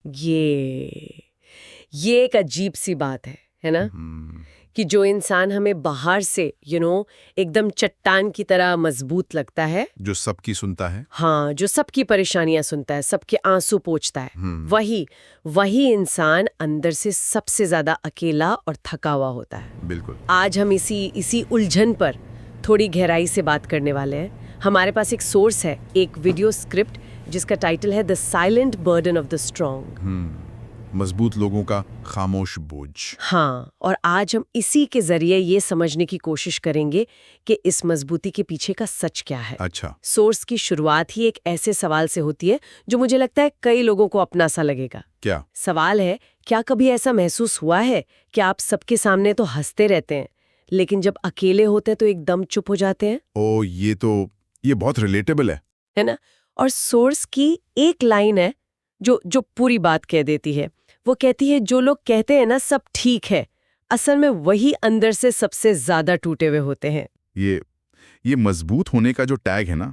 ये एक अजीब सी बात है ना? कि जो इंसान हमें बाहर से एकदम चट्टान की तरह मजबूत लगता है, जो सबकी सुनता है, हाँ, जो सबकी परेशानियां सुनता है, सबके आंसू पोंछता है, वही इंसान अंदर से सबसे ज्यादा अकेला और थका हुआ होता है। बिल्कुल। आज हम इसी उलझन पर थोड़ी गहराई से बात करने वाले हैं। हमारे पास एक सोर्स है, एक वीडियो स्क्रिप्ट जिसका टाइटल है the silent burden of the strong. मजबूत लोगों का खामोश बोझ। हाँ, और आज हम इसी के जरिए ये समझने की कोशिश करेंगे कि इस मजबूती के पीछे का सच क्या है। अच्छा। सोर्स की शुरुआत ही एक ऐसे सवाल से होती है जो मुझे लगता है कई लोगों को अपना सा लगेगा। क्या सवाल है, क्या कभी ऐसा महसूस हुआ है कि आप सबके सामने तो हंसते रहते हैं, लेकिन जब अकेले होते हैं तो एकदम चुप हो जाते हैं? ओ, ये बहुत रिलेटेबल है ना? और सोर्स की एक लाइन है जो पूरी बात कह देती है। वो कहती है, जो लोग कहते हैं ना सब ठीक है, असल में वही अंदर से सबसे ज्यादा टूटे हुए होते हैं। ये मजबूत होने का जो टैग है ना,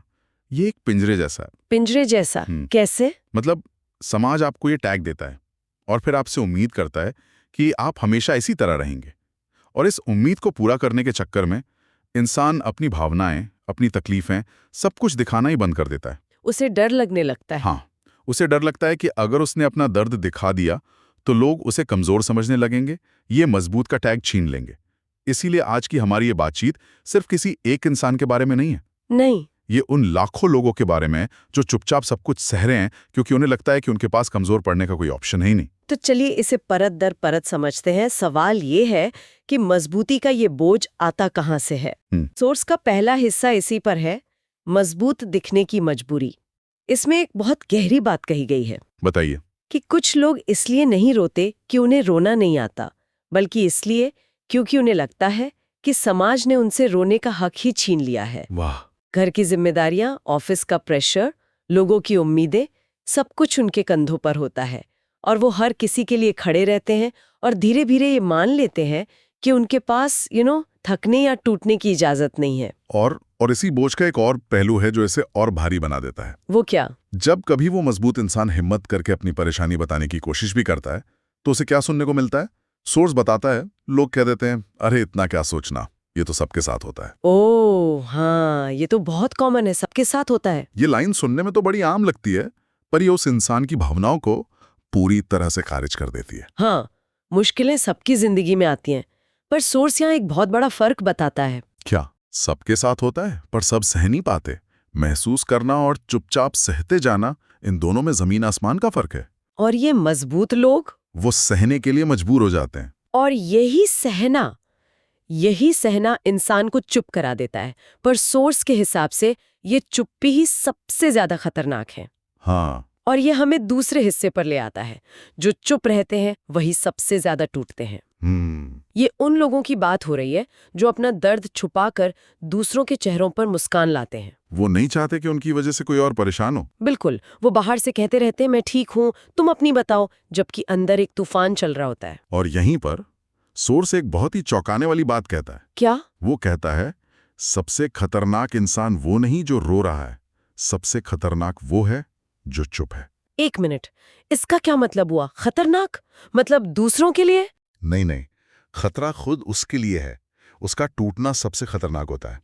ये एक पिंजरे जैसा है। पिंजरे जैसा? कैसे? मतलब समाज आपको ये टैग देता है और फिर आपसे उम्मीद करता है कि आप हमेशा इसी तरह रहेंगे, और इस उम्मीद को पूरा करने के चक्कर में इंसान अपनी भावनाएं, अपनी तकलीफें, सब कुछ दिखाना ही बंद कर देता है। उसे डर लगने लगता है। हाँ, उसे डर लगता है कि अगर उसने अपना दर्द दिखा दिया तो लोग उसे कमजोर समझने लगेंगे, ये मजबूत का टैग छीन लेंगे। इसीलिए आज की हमारी ये बातचीत सिर्फ किसी एक इंसान के बारे में नहीं है। नहीं, ये उन लाखों लोगों के बारे में है जो चुपचाप सब कुछ सह रहे हैं क्योंकि उन्हें लगता है कि उनके पास कमजोर पड़ने का कोई ऑप्शन है ही नहीं। तो चलिए इसे परत दर परत समझते हैं। सवाल ये है कि मजबूती का ये बोझ आता कहाँ से है। सोर्स का पहला हिस्सा इसी पर है, मजबूत दिखने की मजबूरी। इसमें एक बहुत गहरी बात कही गई है। बताइए। कि कुछ लोग इसलिए नहीं रोते कि उन्हें रोना नहीं आता, बल्कि इसलिए क्योंकि उन्हें लगता है कि समाज ने उनसे रोने का हक ही छीन लिया है। वाह। घर की जिम्मेदारियां, ऑफिस का प्रेशर, लोगों की उम्मीदें, सब कुछ उनके कंधों पर होता है और वो हर किसी के लिए खड़े रहते हैं और धीरे धीरे ये मान लेते हैं कि उनके पास थकने या टूटने की इजाजत नहीं है। और इसी बोझ का एक और पहलू है जो इसे और भारी बना देता है। वो क्या? जब कभी वो मजबूत इंसान हिम्मत करके अपनी परेशानी बताने की कोशिश भी करता है तो उसे क्या सुनने को मिलता है? सोर्स बताता है, लोग कह देते हैं, अरे इतना क्या सोचना, ये तो सबके साथ होता है। ओह हाँ, ये तो बहुत कॉमन है, सबके साथ होता है। ये लाइन सुनने में तो बड़ी आम लगती है, पर ये उस इंसान की भावनाओं को पूरी तरह से खारिज कर देती है। हाँ, मुश्किलें सबकी जिंदगी में आती हैं, पर सोर्स यहाँ एक बहुत बड़ा फर्क बताता है। क्या सबके साथ होता है पर सब सह नहीं पाते? महसूस करना और चुपचाप सहते जाना, इन दोनों में जमीन आसमान का फर्क है। और ये मजबूत लोग, वो सहने के लिए मजबूर हो जाते हैं। और यही सहना इंसान को चुप करा देता है। पर सोर्स के हिसाब से ये चुप्पी ही सबसे ज्यादा खतरनाक है। हाँ। और ये हमें दूसरे हिस्से पर ले आता है। जो चुप रहते हैं वही सबसे ज्यादा टूटते हैं। ये उन लोगों की बात हो रही है जो अपना दर्द छुपाकर दूसरों के चेहरों पर मुस्कान लाते हैं। वो नहीं चाहते कि उनकी वजह से कोई और परेशान हो। बिल्कुल, वो बाहर से कहते रहते हैं मैं ठीक हूँ, तुम अपनी बताओ, जबकि अंदर एक तूफान चल रहा होता है। और यहीं पर सोर्स एक बहुत ही चौंकाने वाली बात कहता है। क्या? वो कहता है, सबसे खतरनाक इंसान वो नहीं जो रो रहा है, सबसे खतरनाक वो है जो चुप है। एक मिनट, इसका क्या मतलब हुआ? खतरनाक मतलब दूसरों के लिए? नहीं, खतरा खुद उसके लिए है। उसका टूटना सबसे खतरनाक होता है।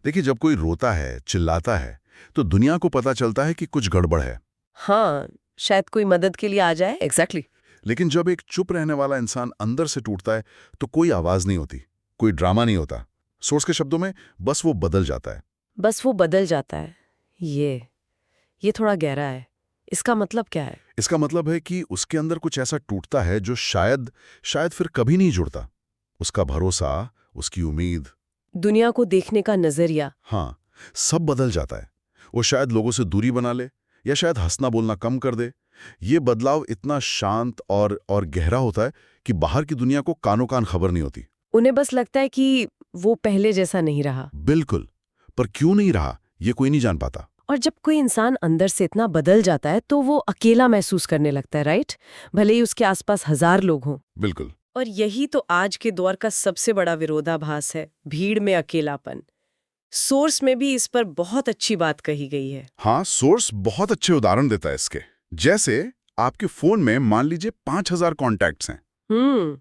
देखिए, जब कोई रोता है, चिल्लाता है, तो दुनिया को पता चलता है कि कुछ गड़बड़ है। हाँ, शायद कोई मदद के लिए आ जाए। एग्जैक्टली। लेकिन जब एक चुप रहने वाला इंसान अंदर से टूटता है तो कोई आवाज नहीं होती, कोई ड्रामा नहीं होता। सोर्स के शब्दों में, बस वो बदल जाता है। बस वो बदल जाता है। ये थोड़ा गहरा है। इसका मतलब क्या है? इसका मतलब है कि उसके अंदर कुछ ऐसा टूटता है जो शायद फिर कभी नहीं जुड़ता। उसका भरोसा, उसकी उम्मीद, दुनिया को देखने का नजरिया। हाँ, सब बदल जाता है। वो शायद लोगों से दूरी बना ले या शायद हंसना बोलना कम कर दे। ये बदलाव इतना शांत और गहरा होता है कि बाहर की दुनिया को कानो कान खबर नहीं होती। उन्हें बस लगता है कि वो पहले जैसा नहीं रहा। बिल्कुल, पर क्यों नहीं रहा ये कोई नहीं जान पाता। और जब कोई इंसान अंदर से इतना बदल जाता है तो वो अकेला महसूस करने लगता है, राइट? भले ही उसके आसपास 1000 लोग हों। बिल्कुल। और यही तो आज के दौर का सबसे बड़ा विरोधाभास है, भीड़ में अकेलापन। सोर्स में भी इस पर बहुत अच्छी बात कही गई है। हाँ, सोर्स बहुत अच्छे उदाहरण देता है इसके। जैसे आपके फोन में मान लीजिए 5000 कॉन्टैक्ट्स हैं,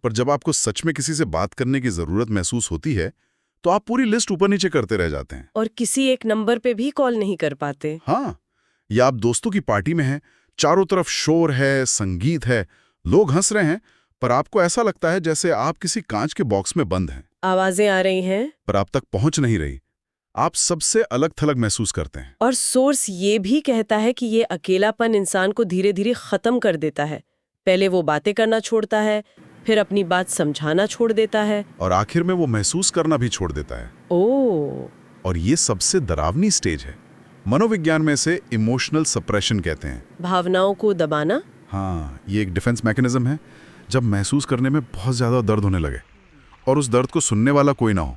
पर जब आपको सच में किसी से बात करने की जरूरत महसूस होती है तो आप पूरी लिस्ट ऊपर नीचे करते रह जाते हैं और किसी एक नंबर पे भी कॉल नहीं कर पाते। हाँ, या आप दोस्तों की पार्टी में हैं, चारों तरफ शोर है, संगीत है, लोग हंस रहे हैं, पर आपको ऐसा लगता है जैसे आप किसी कांच के बॉक्स में बंद हैं। आवाजें आ रही हैं पर आप तक पहुंच नहीं रही। आप सबसे अलग थलग महसूस करते हैं। और सोर्स ये भी कहता है कि ये अकेलापन इंसान को धीरे धीरे खत्म कर देता है। पहले वो बातें करना छोड़ता है, फिर अपनी बात समझाना छोड़ देता है, और आखिर में वो महसूस करना भी छोड़ देता है। और ये सबसे डरावनी स्टेज है। मनोविज्ञान में इसे इमोशनल सप्रेशन कहते हैं। भावनाओं को दबाना। हाँ, ये एक डिफेंस मैकेनिज्म है। जब महसूस करने में बहुत ज्यादा दर्द होने लगे और उस दर्द को सुनने वाला कोई ना हो,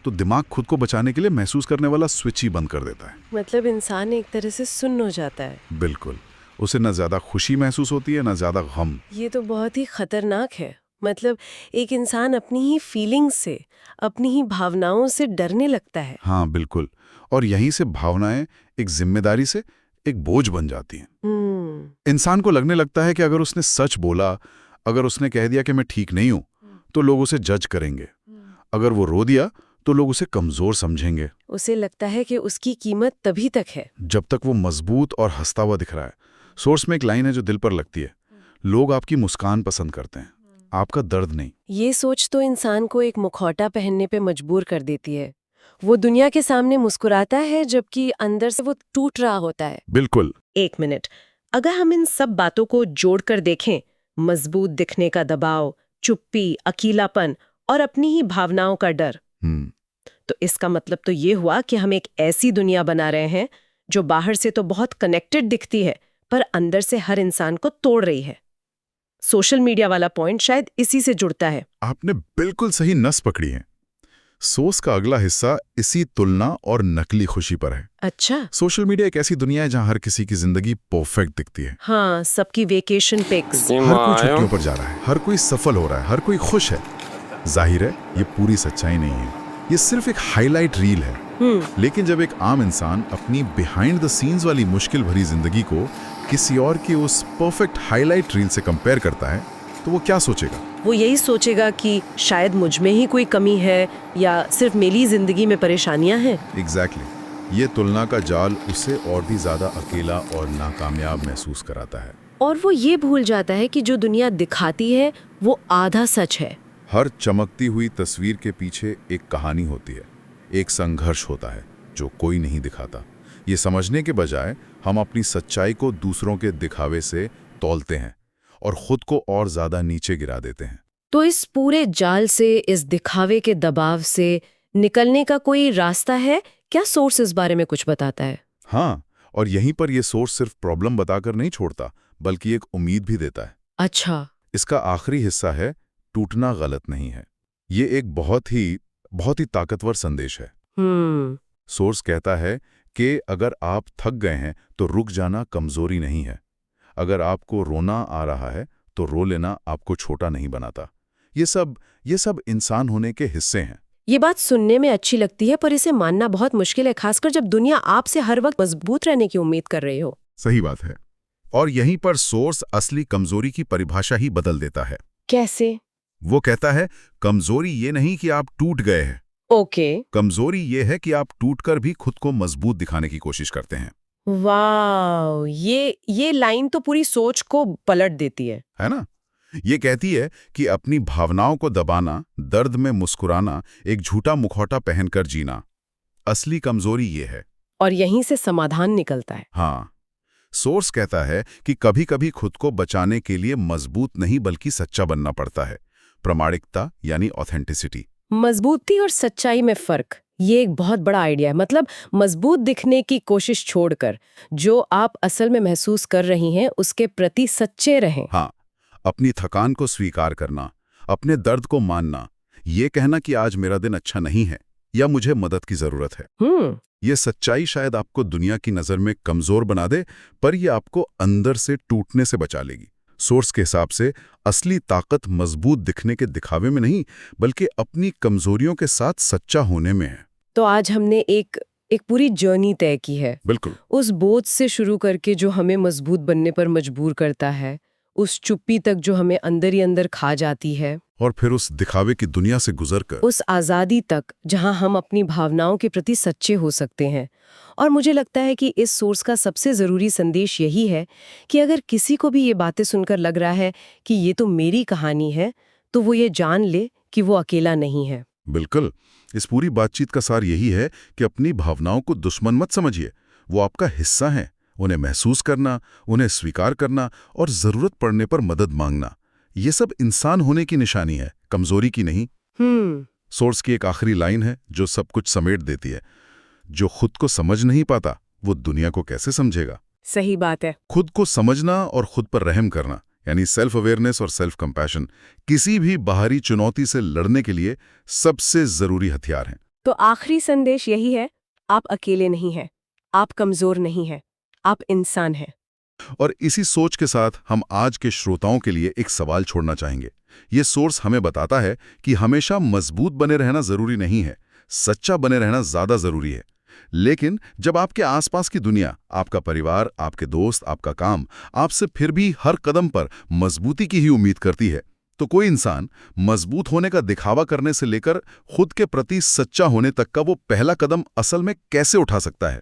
तो दिमाग खुद को बचाने के लिए महसूस करने वाला स्विच ही बंद कर देता है। मतलब इंसान एक तरह से सुन्न हो जाता है। बिल्कुल। उसे न ज्यादा खुशी महसूस होती है, न ज्यादा गम। ये तो बहुत ही खतरनाक है। मतलब एक इंसान अपनी ही फीलिंग्स से, अपनी ही भावनाओं से डरने लगता है। हाँ बिल्कुल। और यहीं से भावनाएं एक जिम्मेदारी से एक बोझ बन जाती हैं। इंसान को लगने लगता है कि अगर उसने सच बोला, अगर उसने कह दिया कि मैं ठीक नहीं हूं, तो लोग उसे जज करेंगे। अगर वो रो दिया तो लोग उसे कमजोर समझेंगे। उसे लगता है कि उसकी कीमत तभी तक है जब तक वो मजबूत और हंसता हुआ दिख रहा है। सोर्स में एक लाइन है जो दिल पर लगती है, लोग आपकी मुस्कान पसंद करते हैं, आपका दर्द नहीं। ये सोच तो इंसान को एक मुखौटा पहनने पे मजबूर कर देती है। वो दुनिया के सामने मुस्कुराता है जबकि अंदर से वो टूट रहा होता है। बिल्कुल। 1 मिनट, अगर हम इन सब बातों को जोड़कर देखें, मजबूत दिखने का दबाव, चुप्पी, अकेलापन और अपनी ही भावनाओं का डर, तो इसका मतलब तो ये हुआ कि हम एक ऐसी दुनिया बना रहे हैं जो बाहर से तो बहुत कनेक्टेड दिखती है, पर अंदर से हर इंसान को तोड़ रही है। सोशल मीडिया वाला पॉइंट शायद इसी से जुड़ता है। आपने बिल्कुल सही नस पकड़ी है। सोर्स का अगला हिस्सा इसी तुलना और नकली खुशी पर है। अच्छा। सोशल मीडिया एक ऐसी दुनिया है जहां हर किसी की जिंदगी परफेक्ट दिखती है। हाँ, सबकी वेकेशन पिक्स। हर कोई छुट्टियों पर जा रहा है, हर कोई सफल हो रहा है, हर कोई खुश है। जाहिर है ये पूरी सच्चाई नहीं है, ये सिर्फ एक हाईलाइट रील है। लेकिन जब एक आम इंसान अपनी बिहाइंड द सीन्स वाली मुश्किल भरी जिंदगी को किसी और की उस परफेक्ट हाईलाइट रील से कंपेयर करता है, तो वो क्या सोचेगा? वो यही सोचेगा कि शायद मुझ में ही कोई कमी है या सिर्फ मेरी जिंदगी में परेशानियां हैं। एग्जैक्टली। ये तुलना का जाल उसे और भी ज्यादा अकेला और नाकामयाब महसूस कराता है। और वो ये भूल जाता है कि जो दुनिया दिखाती है वो आधा सच है। हर चमकती हुई तस्वीर के पीछे एक कहानी होती है, एक संघर्ष होता है जो कोई नहीं दिखाता। ये समझने के बजाय हम अपनी सच्चाई को दूसरों के दिखावे से तौलते हैं और खुद को और ज्यादा नीचे गिरा देते हैं। तो इस पूरे जाल से, इस दिखावे के दबाव से निकलने का कोई रास्ता है क्या? सोर्स इस बारे में कुछ बताता है? हाँ, और यहीं पर यह सोर्स सिर्फ प्रॉब्लम बताकर नहीं छोड़ता, बल्कि एक उम्मीद भी देता है। अच्छा। इसका आखिरी हिस्सा है, टूटना गलत नहीं है। ये एक बहुत ही ताकतवर संदेश है। सोर्स कहता है कि अगर आप थक गए हैं तो रुक जाना कमजोरी नहीं है। अगर आपको रोना आ रहा है तो रो लेना आपको छोटा नहीं बनाता। ये सब इंसान होने के हिस्से हैं। ये बात सुनने में अच्छी लगती है, पर इसे मानना बहुत मुश्किल है, खासकर जब दुनिया आपसे हर वक्त मजबूत रहने की उम्मीद कर रही हो। सही बात है। और यहीं पर सोर्स असली कमजोरी की परिभाषा ही बदल देता है। कैसे? वो कहता है, कमजोरी ये नहीं कि आप टूट गए हैं। ओके। कमजोरी ये है कि आप टूटकर भी खुद को मजबूत दिखाने की कोशिश करते हैं। वाह, ये लाइन तो पूरी सोच को पलट देती है ना? ये कहती है कि अपनी भावनाओं को दबाना, दर्द में मुस्कुराना, एक झूठा मुखौटा पहनकर जीना, असली कमजोरी ये है। और यहीं से समाधान निकलता है। हाँ, सोर्स कहता है कि कभी-कभी खुद को बचाने के लिए मजबूत नहीं बल्कि सच्चा बनना पड़ता है। प्रामाणिकता यानी ऑथेंटिसिटी। मजबूती और सच्चाई में फर्क, ये एक बहुत बड़ा आइडिया है। मतलब मजबूत दिखने की कोशिश छोड़कर जो आप असल में महसूस कर रही हैं उसके प्रति सच्चे रहें। हाँ, अपनी थकान को स्वीकार करना, अपने दर्द को मानना, ये कहना कि आज मेरा दिन अच्छा नहीं है या मुझे मदद की जरूरत है। ये सच्चाई शायद आपको दुनिया की नजर में कमजोर बना दे, पर ये आपको अंदर से टूटने से बचा लेगी। सोर्स के हिसाब से असली ताकत मजबूत दिखने के दिखावे में नहीं, बल्कि अपनी कमजोरियों के साथ सच्चा होने में है। तो आज हमने एक एक पूरी जर्नी तय की है। बिल्कुल। उस बोझ से शुरू करके जो हमें मजबूत बनने पर मजबूर करता है, उस चुप्पी तक जो हमें अंदर ही अंदर खा जाती है, और फिर उस दिखावे की दुनिया से गुजरकर उस आज़ादी तक जहां हम अपनी भावनाओं के प्रति सच्चे हो सकते हैं। और मुझे लगता है कि इस सोर्स का सबसे ज़रूरी संदेश यही है कि अगर किसी को भी ये बातें सुनकर लग रहा है कि ये तो मेरी कहानी है, तो वो ये जान ले कि वो अकेला नहीं है। बिल्कुल। इस पूरी बातचीत का सार यही है कि अपनी भावनाओं को दुश्मन मत समझिए। वो आपका हिस्सा हैं। उन्हें महसूस करना, उन्हें स्वीकार करना और ज़रूरत पड़ने पर मदद मांगना, ये सब इंसान होने की निशानी है, कमजोरी की नहीं। सोर्स की एक आखिरी लाइन है जो सब कुछ समेट देती है। जो खुद को समझ नहीं पाता, वो दुनिया को कैसे समझेगा? सही बात है। खुद को समझना और खुद पर रहम करना, यानी सेल्फ अवेयरनेस और सेल्फ कंपैशन, किसी भी बाहरी चुनौती से लड़ने के लिए सबसे जरूरी हथियार हैं। तो आखिरी संदेश यही है, आप अकेले नहीं हैं, आप कमजोर नहीं हैं, आप इंसान हैं। और इसी सोच के साथ हम आज के श्रोताओं के लिए एक सवाल छोड़ना चाहेंगे। ये सोर्स हमें बताता है कि हमेशा मजबूत बने रहना जरूरी नहीं है, सच्चा बने रहना ज्यादा जरूरी है। लेकिन जब आपके आसपास की दुनिया, आपका परिवार, आपके दोस्त, आपका काम आपसे फिर भी हर कदम पर मजबूती की ही उम्मीद करती है, तो कोई इंसान मजबूत होने का दिखावा करने से लेकर खुद के प्रति सच्चा होने तक का वो पहला कदम असल में कैसे उठा सकता है?